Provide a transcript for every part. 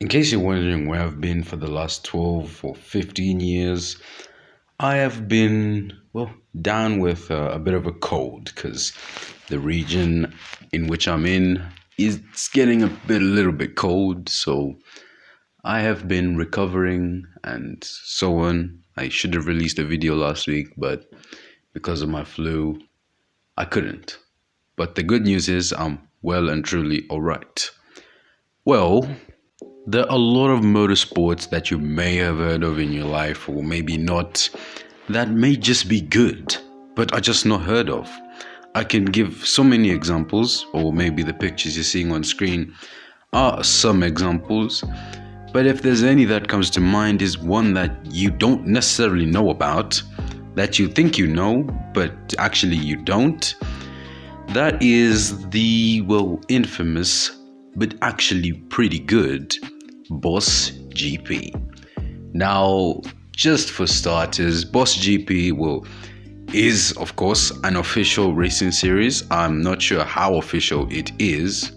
In case you're wondering where I've been for the last 12 or 15 years, I have been, down with a bit of a cold because the region in which I'm in is getting a little bit cold. So I have been recovering and so on. I should have released a video last week, but because of my flu, I couldn't. But the good news is I'm well and truly all right. Well, there are a lot of motorsports that you may have heard of in your life, or maybe not, that may just be good, but are just not heard of. I can give so many examples, or maybe the pictures you're seeing on screen are some examples, but if there's any that comes to mind is one that you don't necessarily know about, that you think you know, but actually you don't. That is the, infamous, but actually pretty good Boss GP. Now, just for starters, Boss GP is of course an official racing series. I'm not sure how official it is,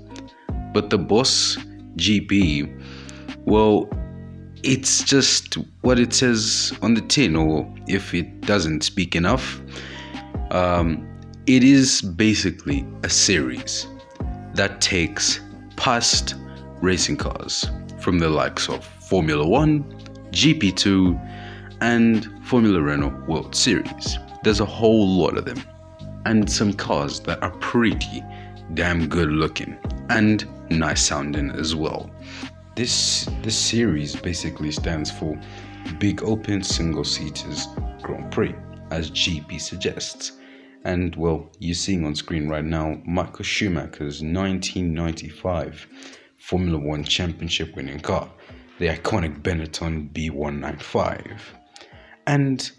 but the Boss GP, it's just what it says on the tin, or if it doesn't speak enough, it is basically a series that takes past racing cars from the likes of Formula 1, GP2, and Formula Renault World Series. There's a whole lot of them, and some cars that are pretty damn good looking and nice sounding as well. This series basically stands for Big Open Single Seaters Grand Prix, as GP suggests. And you're seeing on screen right now Michael Schumacher's 1995 Formula One championship winning car, the iconic Benetton B195. And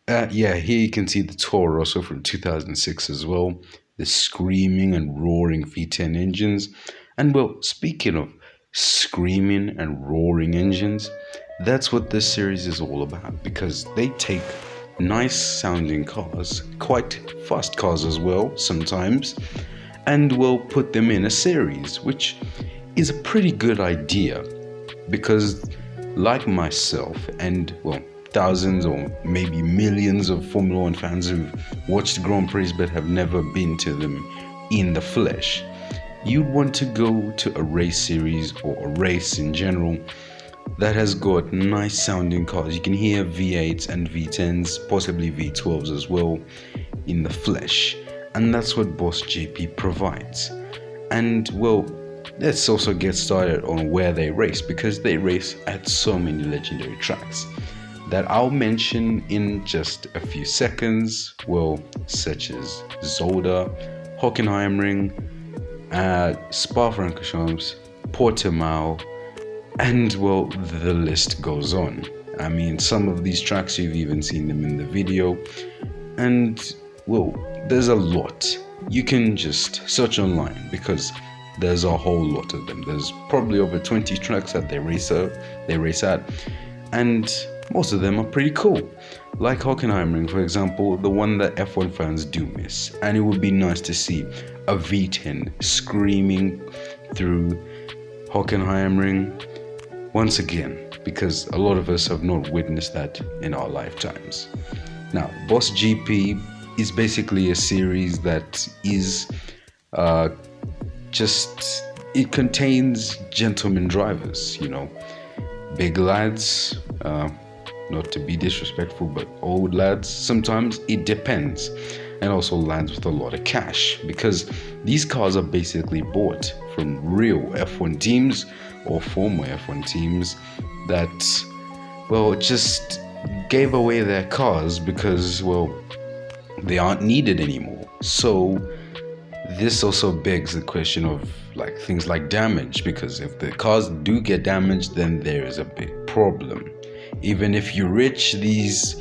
here you can see the Toro Rosso from 2006 as well, the screaming and roaring V10 engines. And speaking of screaming and roaring engines, that's what this series is all about, because they take nice sounding cars, quite fast cars as well sometimes, and will put them in a series, which is a pretty good idea, because like myself and thousands or maybe millions of Formula One fans who've watched Grand Prix but have never been to them in the flesh, you'd want to go to a race series or a race in general that has got nice sounding cars. You can hear V8s and V10s, possibly V12s as well, in the flesh. And that's what Boss GP provides. And let's also get started on where they race, because they race at so many legendary tracks that I'll mention in just a few seconds, such as Zolder, Hockenheimring, Spa-Francorchamps, Portimao, and the list goes on. I mean, some of these tracks you've even seen them in the video, and there's a lot. You can just search online because there's a whole lot of them. There's probably over 20 tracks that they race at, and most of them are pretty cool. Like Hockenheimring, for example, the one that F1 fans do miss, and it would be nice to see a V10 screaming through Hockenheimring once again, because a lot of us have not witnessed that in our lifetimes. Now, Boss GP is basically a series that is it contains gentlemen drivers, big lads, not to be disrespectful, but old lads. Sometimes it depends. And also lads with a lot of cash, because these cars are basically bought from real F1 teams or former F1 teams that, just gave away their cars because, they aren't needed anymore. So this also begs the question of things like damage, because if the cars do get damaged, then there is a big problem. Even if you're rich, these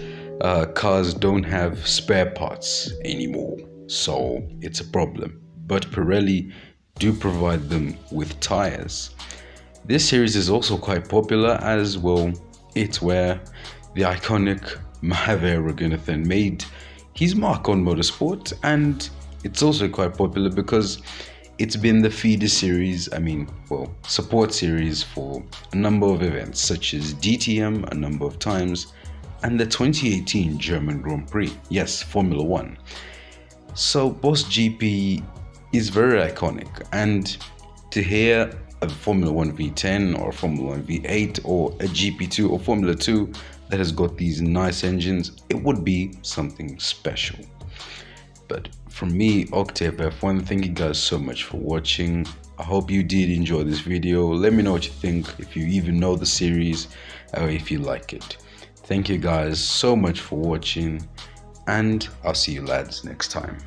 cars don't have spare parts anymore, so it's a problem. But Pirelli do provide them with tires. This series is also quite popular as it's where the iconic Mahavir Raghunathan made his mark on motorsport, and it's also quite popular because It's been the feeder series, support series for a number of events such as DTM a number of times and the 2018 German Grand Prix, yes, Formula One. So Boss GP is very iconic, and to hear a Formula 1 V10 or a Formula 1 V8 or a GP2 or Formula 2 that has got these nice engines, it would be something special. But from me, Octave F1, thank you guys so much for watching. I hope you did enjoy this video. Let me know what you think, if you even know the series or if you like it. Thank you guys so much for watching, and I'll see you lads next time.